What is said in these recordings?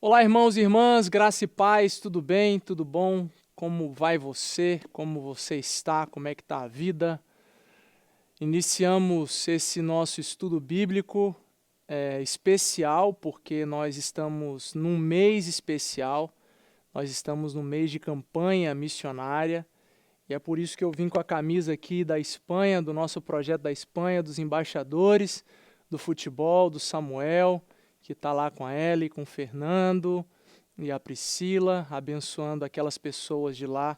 Olá, irmãos e irmãs, graça e paz, tudo bem? Tudo bom? Como vai você? Como você está? Como é que está a vida? Iniciamos esse nosso estudo bíblico especial, porque nós estamos num mês especial, nós estamos no mês de campanha missionária, e é por isso que eu vim com a camisa aqui da Espanha, do nosso projeto da Espanha, dos embaixadores, do futebol, do Samuel, que está lá com a Ellie, com o Fernando e a Priscila, abençoando aquelas pessoas de lá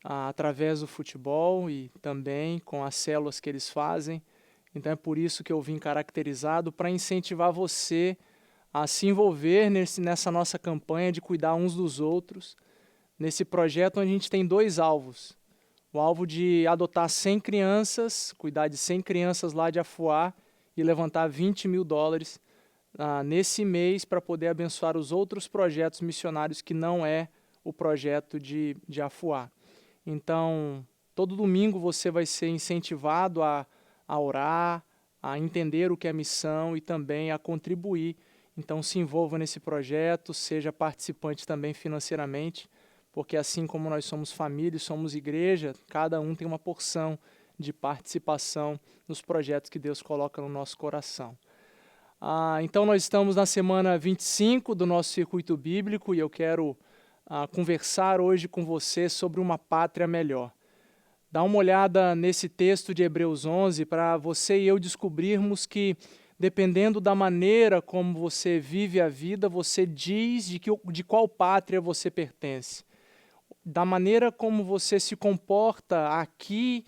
através do futebol e também com as células que eles fazem. Então é por isso que eu vim caracterizado para incentivar você a se envolver nessa nossa campanha de cuidar uns dos outros, nesse projeto onde a gente tem dois alvos. O alvo de adotar 100 crianças, cuidar de 100 crianças lá de Afuá e levantar $20 mil nesse mês para poder abençoar os outros projetos missionários que não é o projeto de Afuá. Então, todo domingo você vai ser incentivado a orar, a entender o que é missão e também a contribuir. Então, se envolva nesse projeto, seja participante também financeiramente, porque assim como nós somos família, somos igreja, cada um tem uma porção de participação nos projetos que Deus coloca no nosso coração. Então nós estamos na semana 25 do nosso circuito bíblico e eu quero conversar hoje com você sobre uma pátria melhor. Dá uma olhada nesse texto de Hebreus 11 para você e eu descobrirmos que, dependendo da maneira como você vive a vida, você diz de qual pátria você pertence. Da maneira como você se comporta aqui,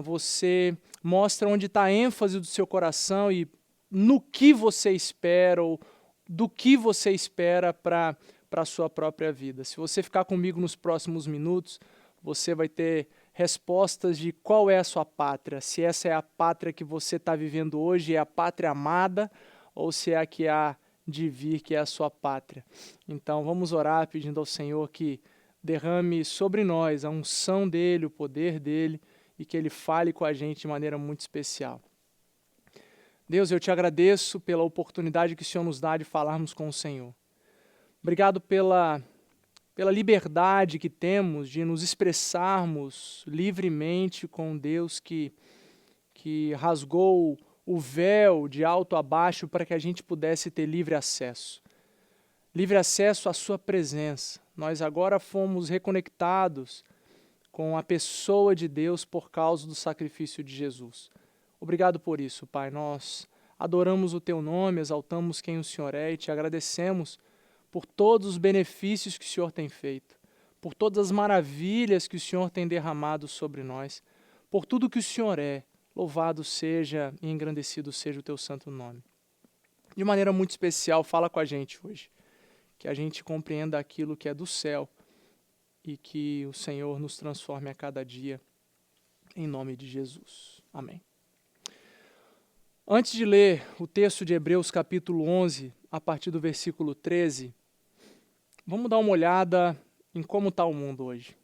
você mostra onde está a ênfase do seu coração e no que você espera ou do que você espera para a sua própria vida. Se você ficar comigo nos próximos minutos, você vai ter respostas de qual é a sua pátria. Se essa é a pátria que você está vivendo hoje, é a pátria amada, ou se é a que há de vir, que é a sua pátria. Então vamos orar pedindo ao Senhor que derrame sobre nós a unção dEle, o poder dEle, e que Ele fale com a gente de maneira muito especial. Deus, eu te agradeço pela oportunidade que o Senhor nos dá de falarmos com o Senhor. Obrigado pela liberdade que temos de nos expressarmos livremente com Deus que rasgou o véu de alto a baixo para que a gente pudesse ter livre acesso. Livre acesso à sua presença. Nós agora fomos reconectados com a pessoa de Deus por causa do sacrifício de Jesus. Obrigado por isso, Pai. Nós adoramos o Teu nome, exaltamos quem o Senhor é e te agradecemos por todos os benefícios que o Senhor tem feito, por todas as maravilhas que o Senhor tem derramado sobre nós, por tudo que o Senhor é. Louvado seja e engrandecido seja o Teu santo nome. De maneira muito especial, fala com a gente hoje, que a gente compreenda aquilo que é do céu e que o Senhor nos transforme a cada dia, em nome de Jesus. Amém. Antes de ler o texto de Hebreus capítulo 11, a partir do versículo 13, vamos dar uma olhada em como está o mundo hoje.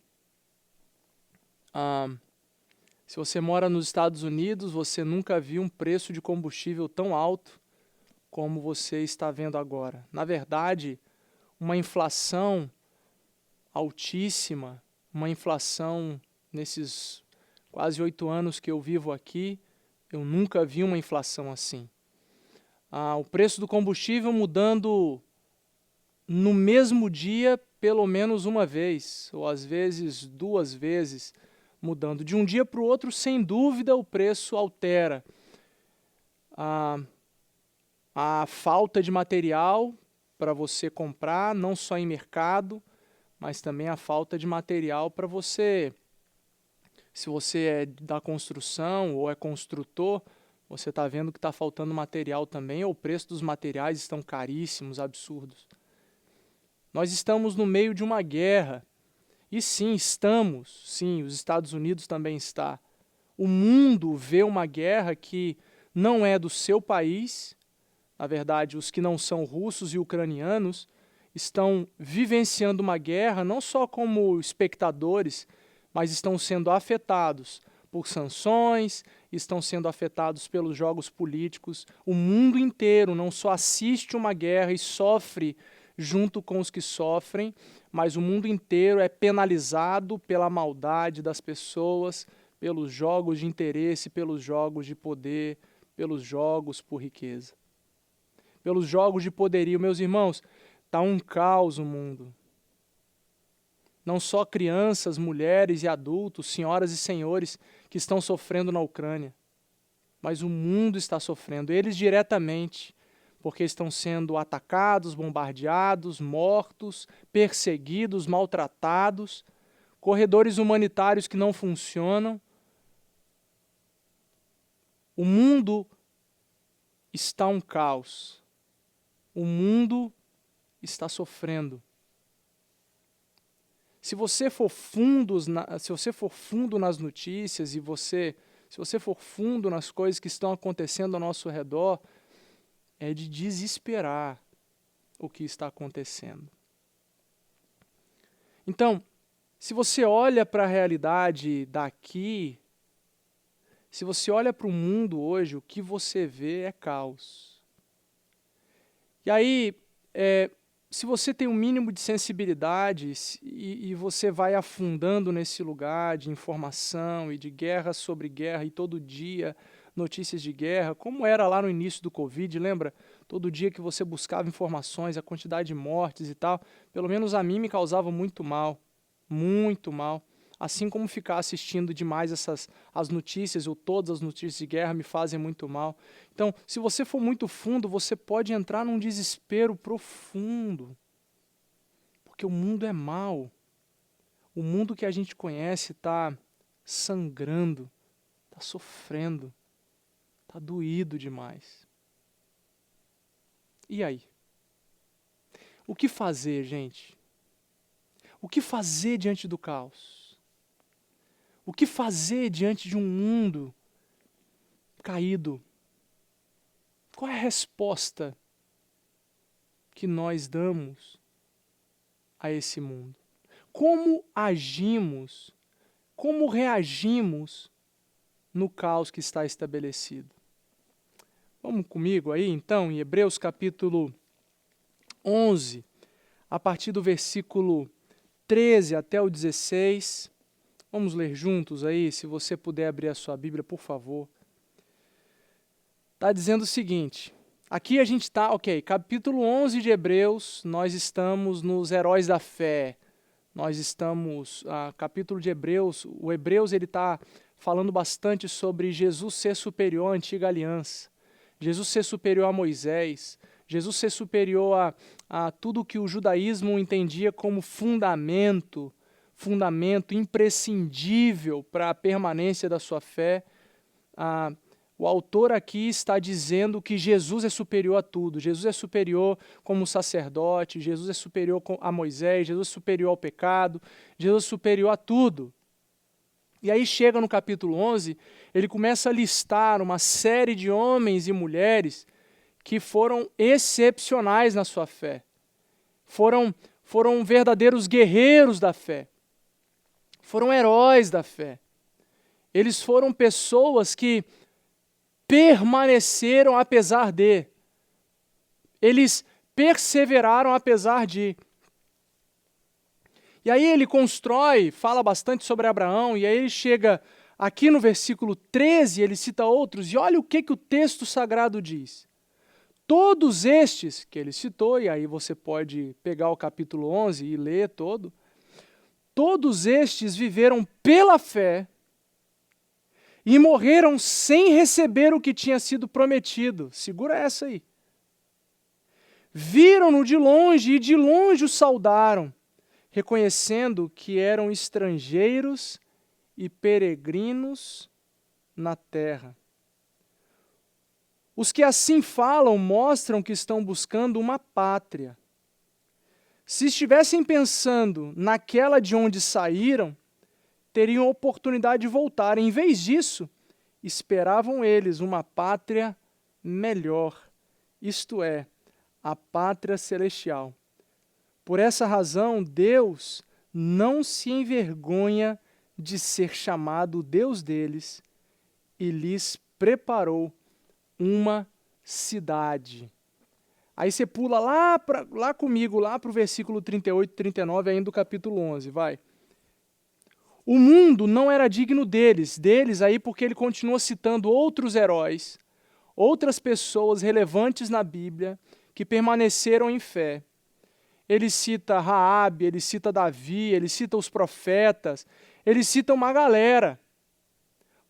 Se você mora nos Estados Unidos, você nunca viu um preço de combustível tão alto como você está vendo agora. Na verdade, uma inflação altíssima, uma inflação nesses quase 8 anos que eu vivo aqui, eu nunca vi uma inflação assim. O preço do combustível mudando no mesmo dia pelo menos uma vez, ou às vezes 2 vezes, mudando. De um dia para o outro, sem dúvida, o preço altera. A falta de material para você comprar, não só em mercado, mas também a falta de material para você. Se você é da construção ou é construtor, você está vendo que está faltando material também, ou o preço dos materiais estão caríssimos, absurdos. Nós estamos no meio de uma guerra. E sim, estamos. Sim, os Estados Unidos também está. O mundo vê uma guerra que não é do seu país. Na verdade, os que não são russos e ucranianos estão vivenciando uma guerra não só como espectadores, mas estão sendo afetados por sanções, estão sendo afetados pelos jogos políticos. O mundo inteiro não só assiste uma guerra e sofre junto com os que sofrem, mas o mundo inteiro é penalizado pela maldade das pessoas, pelos jogos de interesse, pelos jogos de poder, pelos jogos por riqueza, pelos jogos de poderio. Meus irmãos, está um caos o mundo. Não só crianças, mulheres e adultos, senhoras e senhores que estão sofrendo na Ucrânia, mas o mundo está sofrendo, eles diretamente, porque estão sendo atacados, bombardeados, mortos, perseguidos, maltratados, corredores humanitários que não funcionam. O mundo está um caos. O mundo está sofrendo. Se você for fundo nas notícias e se você for fundo nas coisas que estão acontecendo ao nosso redor, é de desesperar o que está acontecendo. Então, se você olha para a realidade daqui, se você olha para o mundo hoje, o que você vê é caos. E aí, se você tem um mínimo de sensibilidade e você vai afundando nesse lugar de informação e de guerra sobre guerra e todo dia notícias de guerra, como era lá no início do Covid, lembra? Todo dia que você buscava informações, a quantidade de mortes e tal, pelo menos a mim me causava muito mal, assim como ficar assistindo demais as notícias ou todas as notícias de guerra me fazem muito mal. Então, se você for muito fundo, você pode entrar num desespero profundo, porque o mundo é mau. O mundo que a gente conhece está sangrando, está sofrendo, está doído demais. E aí? O que fazer, gente? O que fazer diante do caos? O que fazer diante de um mundo caído? Qual é a resposta que nós damos a esse mundo? Como agimos, como reagimos no caos que está estabelecido? Vamos comigo aí, então, em Hebreus capítulo 11, a partir do versículo 13 até o 16. Vamos ler juntos aí, se você puder abrir a sua Bíblia, por favor. Está dizendo o seguinte, aqui a gente está, capítulo 11 de Hebreus, nós estamos nos heróis da fé. Nós estamos, capítulo de Hebreus, o Hebreus ele está falando bastante sobre Jesus ser superior à antiga aliança, Jesus ser superior a Moisés, Jesus ser superior a tudo que o judaísmo entendia como fundamento imprescindível para a permanência da sua fé. O autor aqui está dizendo que Jesus é superior a tudo. Jesus é superior como sacerdote, Jesus é superior a Moisés, Jesus é superior ao pecado, Jesus é superior a tudo. E aí chega no capítulo 11, ele começa a listar uma série de homens e mulheres que foram excepcionais na sua fé. Foram verdadeiros guerreiros da fé. Foram heróis da fé. Eles foram pessoas que permaneceram apesar de. Eles perseveraram apesar de. E aí ele fala bastante sobre Abraão, e aí ele chega aqui no versículo 13, ele cita outros, e olha o que o texto sagrado diz. Todos estes que ele citou, e aí você pode pegar o capítulo 11 e ler todo, todos estes viveram pela fé e morreram sem receber o que tinha sido prometido. Segura essa aí. Viram-no de longe e de longe o saudaram, reconhecendo que eram estrangeiros e peregrinos na terra. Os que assim falam mostram que estão buscando uma pátria. Se estivessem pensando naquela de onde saíram, teriam oportunidade de voltar. Em vez disso, esperavam eles uma pátria melhor, isto é, a pátria celestial. Por essa razão, Deus não se envergonha de ser chamado Deus deles e lhes preparou uma cidade. Aí você pula lá comigo, lá para o versículo 38 e 39 ainda do capítulo 11, vai. O mundo não era digno deles aí porque ele continua citando outros heróis, outras pessoas relevantes na Bíblia que permaneceram em fé. Ele cita Raabe, ele cita Davi, ele cita os profetas, ele cita uma galera.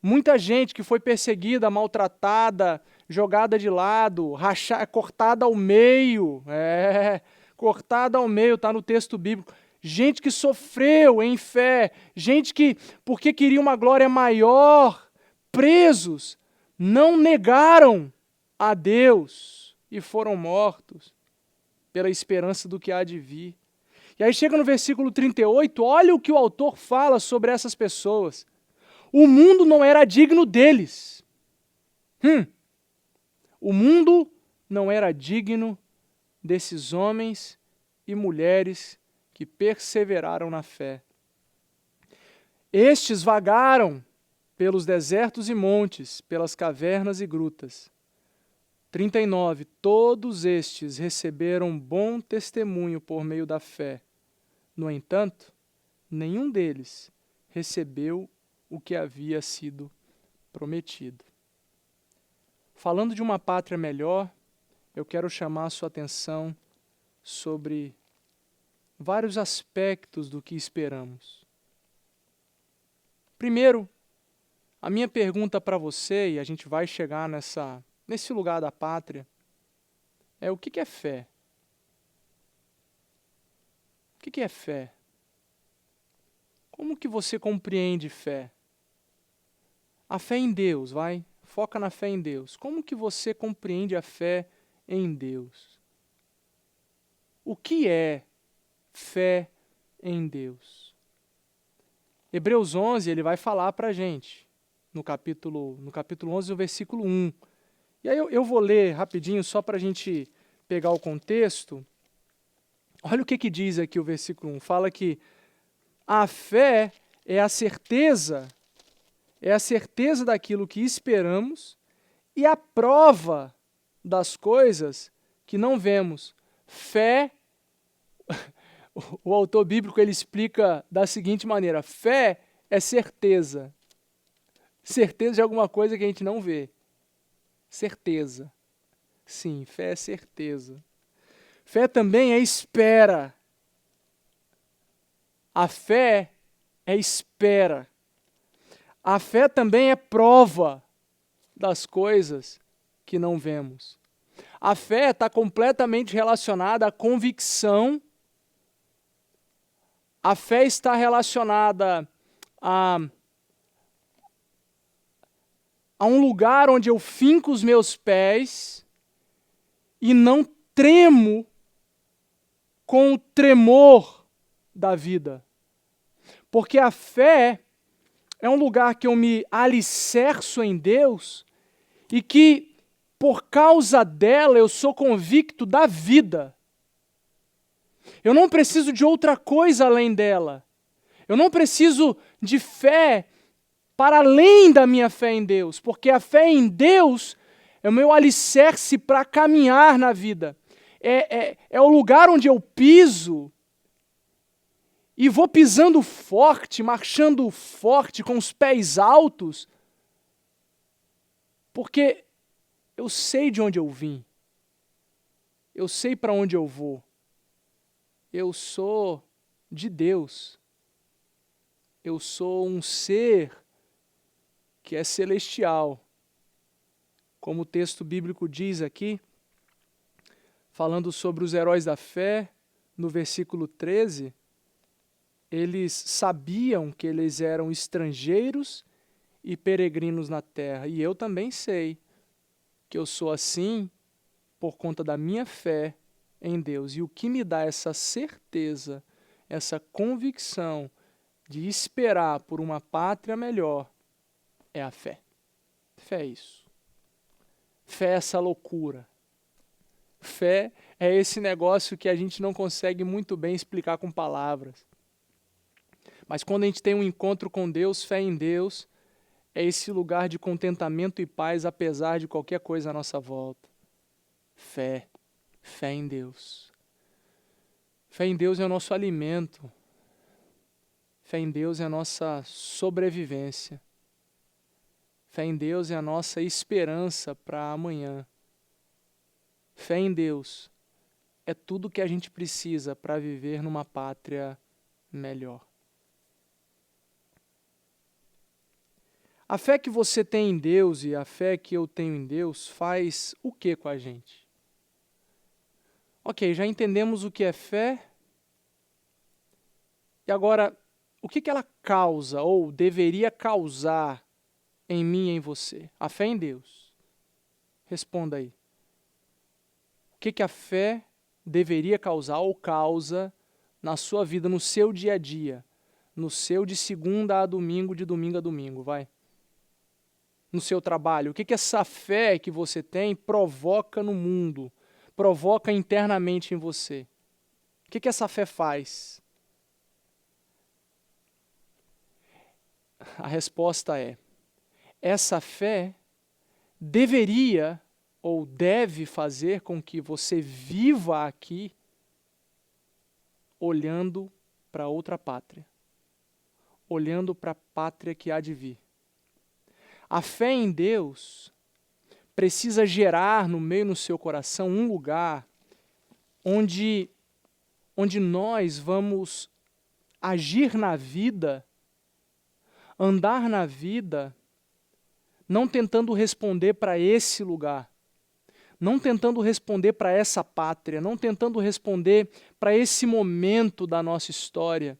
Muita gente que foi perseguida, maltratada, jogada de lado, cortada ao meio. Cortada ao meio, está no texto bíblico. Gente que sofreu em fé, gente que, porque queria uma glória maior, presos, não negaram a Deus e foram mortos pela esperança do que há de vir. E aí chega no versículo 38, olha o que o autor fala sobre essas pessoas. O mundo não era digno deles. O mundo não era digno desses homens e mulheres que perseveraram na fé. Estes vagaram pelos desertos e montes, pelas cavernas e grutas. 39. Todos estes receberam bom testemunho por meio da fé. No entanto, nenhum deles recebeu o que havia sido prometido. Falando de uma pátria melhor, eu quero chamar a sua atenção sobre vários aspectos do que esperamos. Primeiro, a minha pergunta para você, e a gente vai chegar nesse lugar da pátria, é o que é fé? O que é fé? Como que você compreende fé? A fé em Deus, vai? Foca na fé em Deus. Como que você compreende a fé em Deus? O que é fé em Deus? Hebreus 11, ele vai falar para a gente, no capítulo 11, no versículo 1. E aí eu vou ler rapidinho, só para a gente pegar o contexto. Olha o que diz aqui o versículo 1. Fala que a fé é a certeza daquilo que esperamos e a prova das coisas que não vemos. Fé, o autor bíblico ele explica da seguinte maneira: fé é certeza. Certeza de alguma coisa que a gente não vê. Certeza. Sim, fé é certeza. Fé também é espera. A fé é espera. A fé também é prova das coisas que não vemos. A fé está completamente relacionada à convicção. A fé está relacionada a um lugar onde eu finco os meus pés e não tremo com o tremor da vida. Porque a fé é um lugar que eu me alicerço em Deus e que, por causa dela, eu sou convicto da vida. Eu não preciso de outra coisa além dela. Eu não preciso de fé para além da minha fé em Deus, porque a fé em Deus é o meu alicerce para caminhar na vida. É o lugar onde eu piso e vou pisando forte, marchando forte, com os pés altos, porque eu sei de onde eu vim. Eu sei para onde eu vou. Eu sou de Deus. Eu sou um ser que é celestial. Como o texto bíblico diz aqui, falando sobre os heróis da fé, no versículo 13, eles sabiam que eles eram estrangeiros e peregrinos na terra. E eu também sei que eu sou assim por conta da minha fé em Deus. E o que me dá essa certeza, essa convicção de esperar por uma pátria melhor é a fé. Fé é isso. Fé é essa loucura. Fé é esse negócio que a gente não consegue muito bem explicar com palavras. Mas quando a gente tem um encontro com Deus, fé em Deus, é esse lugar de contentamento e paz apesar de qualquer coisa à nossa volta. Fé. Fé em Deus. Fé em Deus é o nosso alimento. Fé em Deus é a nossa sobrevivência. Fé em Deus é a nossa esperança para amanhã. Fé em Deus é tudo que a gente precisa para viver numa pátria melhor. A fé que você tem em Deus e a fé que eu tenho em Deus faz o que com a gente? Ok, já entendemos o que é fé. E agora, o que ela causa ou deveria causar em mim e em você? A fé em Deus. Responda aí. O que a fé deveria causar ou causa na sua vida, no seu dia a dia? No seu de segunda a domingo, de domingo a domingo, vai. No seu trabalho. O que essa fé que você tem provoca no mundo? Provoca internamente em você? O que essa fé faz? A resposta é: essa fé deveria ou deve fazer com que você viva aqui olhando para outra pátria, olhando para a pátria que há de vir. A fé em Deus precisa gerar no seu coração um lugar onde nós vamos agir na vida, andar na vida, não tentando responder para esse lugar, não tentando responder para essa pátria, não tentando responder para esse momento da nossa história,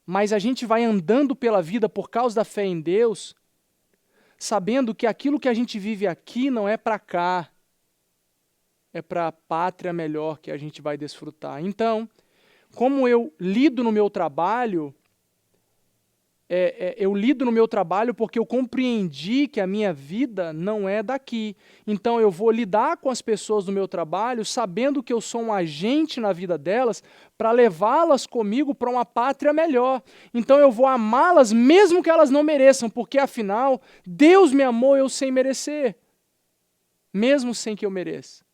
mas a gente vai andando pela vida por causa da fé em Deus, sabendo que aquilo que a gente vive aqui não é para cá, é para a pátria melhor que a gente vai desfrutar. Então, como eu lido no meu trabalho, eu lido no meu trabalho porque eu compreendi que a minha vida não é daqui. Então eu vou lidar com as pessoas do meu trabalho sabendo que eu sou um agente na vida delas para levá-las comigo para uma pátria melhor. Então eu vou amá-las mesmo que elas não mereçam, porque afinal Deus me amou eu sem merecer, mesmo sem que eu mereça.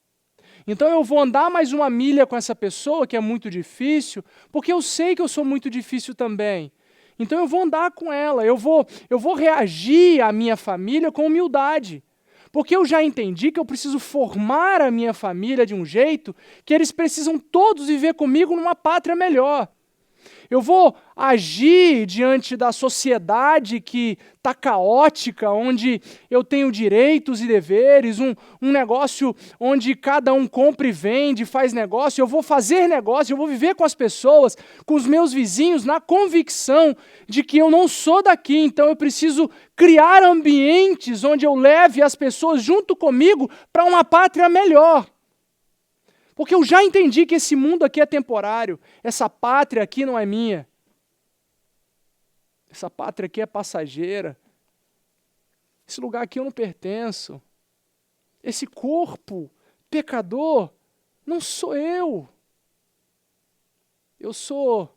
Então eu vou andar mais uma milha com essa pessoa que é muito difícil, porque eu sei que eu sou muito difícil também. Então eu vou andar com ela, eu vou reagir à minha família com humildade. Porque eu já entendi que eu preciso formar a minha família de um jeito que eles precisam todos viver comigo numa pátria melhor. Eu vou agir diante da sociedade que está caótica, onde eu tenho direitos e deveres, um negócio onde cada um compra e vende, faz negócio. Eu vou fazer negócio, eu vou viver com as pessoas, com os meus vizinhos, na convicção de que eu não sou daqui, então eu preciso criar ambientes onde eu leve as pessoas junto comigo para uma pátria melhor. Porque eu já entendi que esse mundo aqui é temporário, essa pátria aqui não é minha. Essa pátria aqui é passageira. Esse lugar aqui eu não pertenço. Esse corpo pecador não sou eu. Eu sou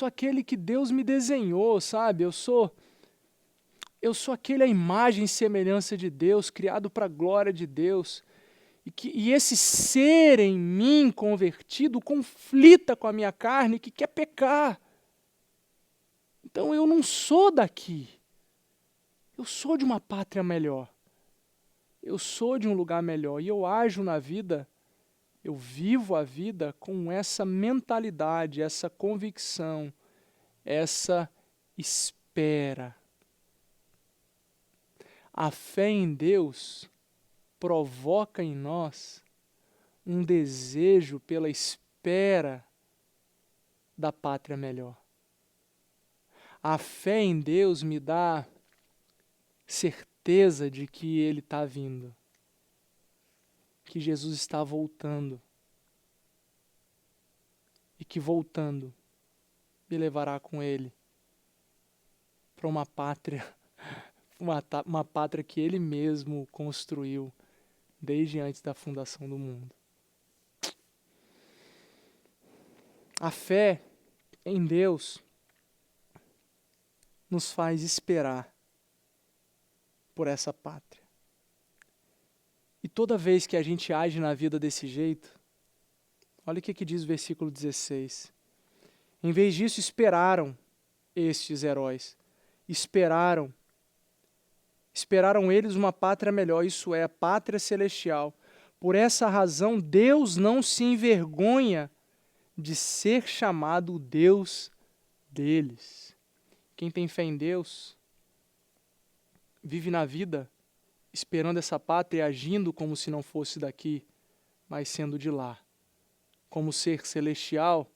aquele que Deus me desenhou, sabe? Eu sou aquele à imagem e semelhança de Deus, criado para a glória de Deus. E esse ser em mim convertido conflita com a minha carne que quer pecar. Então eu não sou daqui. Eu sou de uma pátria melhor. Eu sou de um lugar melhor. E eu ajo na vida, eu vivo a vida com essa mentalidade, essa convicção, essa espera. A fé em Deus provoca em nós um desejo pela espera da pátria melhor. A fé em Deus me dá certeza de que Ele está vindo, que Jesus está voltando e que voltando me levará com Ele para uma pátria, uma pátria que Ele mesmo construiu desde antes da fundação do mundo. A fé em Deus nos faz esperar por essa pátria. E toda vez que a gente age na vida desse jeito, olha o que diz o versículo 16. Em vez disso, esperaram estes heróis. Esperaram eles uma pátria melhor, isso é, a pátria celestial. Por essa razão, Deus não se envergonha de ser chamado o Deus deles. Quem tem fé em Deus vive na vida esperando essa pátria e agindo como se não fosse daqui, mas sendo de lá. Como ser celestial,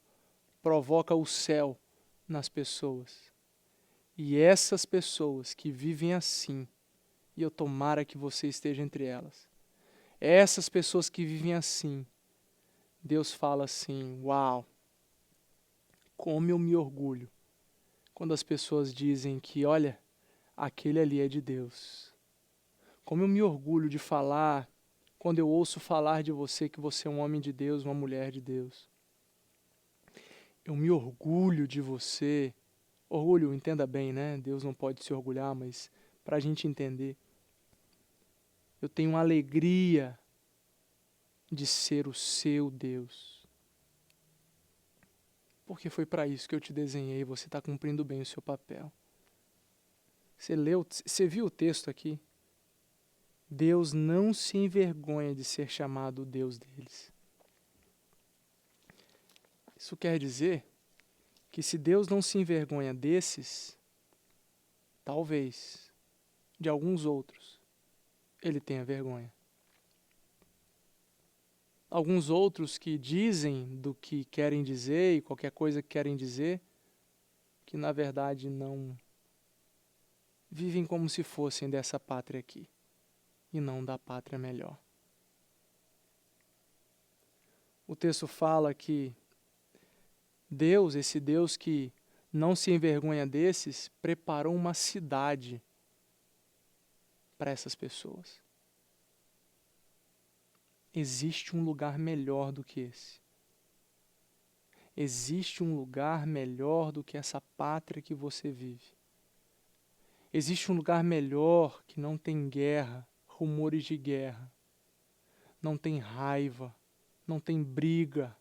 provoca o céu nas pessoas. E essas pessoas que vivem assim, e eu tomara que você esteja entre elas, essas pessoas que vivem assim, Deus fala assim, uau, como eu me orgulho quando as pessoas dizem que, olha, aquele ali é de Deus. Como eu me orgulho de falar, quando eu ouço falar de você que você é um homem de Deus, uma mulher de Deus. Eu me orgulho de você. Orgulho, entenda bem, né? Deus não pode se orgulhar, mas para a gente entender. Eu tenho uma alegria de ser o seu Deus. Porque foi para isso que eu te desenhei, você está cumprindo bem o seu papel. Você viu o texto aqui? Deus não se envergonha de ser chamado o Deus deles. Isso quer dizer que se Deus não se envergonha desses, talvez, de alguns outros, ele tenha vergonha. Alguns outros que dizem do que querem dizer e qualquer coisa que querem dizer, que na verdade não vivem como se fossem dessa pátria aqui e não da pátria melhor. O texto fala que Deus, esse Deus que não se envergonha desses, preparou uma cidade para essas pessoas. Existe um lugar melhor do que esse. Existe um lugar melhor do que essa pátria que você vive. Existe um lugar melhor que não tem guerra, rumores de guerra. Não tem raiva, não tem briga,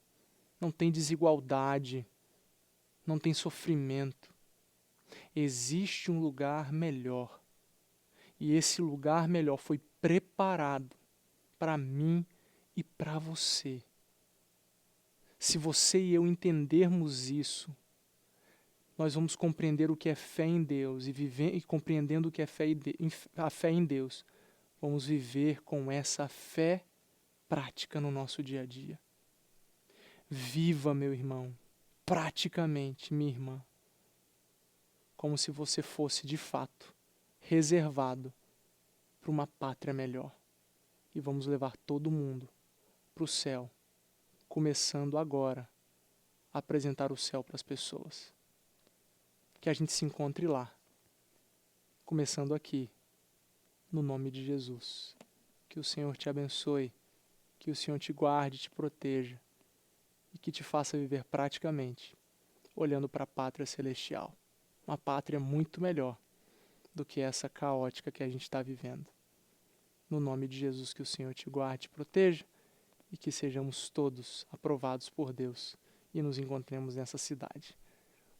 não tem desigualdade, não tem sofrimento. Existe um lugar melhor. E esse lugar melhor foi preparado para mim e para você. Se você e eu entendermos isso, nós vamos compreender o que é fé em Deus e compreendendo o que é a fé em Deus, vamos viver com essa fé prática no nosso dia a dia. Viva, meu irmão, praticamente, minha irmã, como se você fosse de fato reservado para uma pátria melhor. E vamos levar todo mundo para o céu, começando agora a apresentar o céu para as pessoas. Que a gente se encontre lá, começando aqui, no nome de Jesus. Que o Senhor te abençoe, que o Senhor te guarde, te proteja e que te faça viver praticamente, olhando para a pátria celestial. Uma pátria muito melhor do que essa caótica que a gente está vivendo. No nome de Jesus, que o Senhor te guarde, te proteja e que sejamos todos aprovados por Deus e nos encontremos nessa cidade.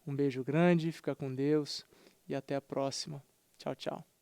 Um beijo grande, fica com Deus e até a próxima. Tchau, tchau.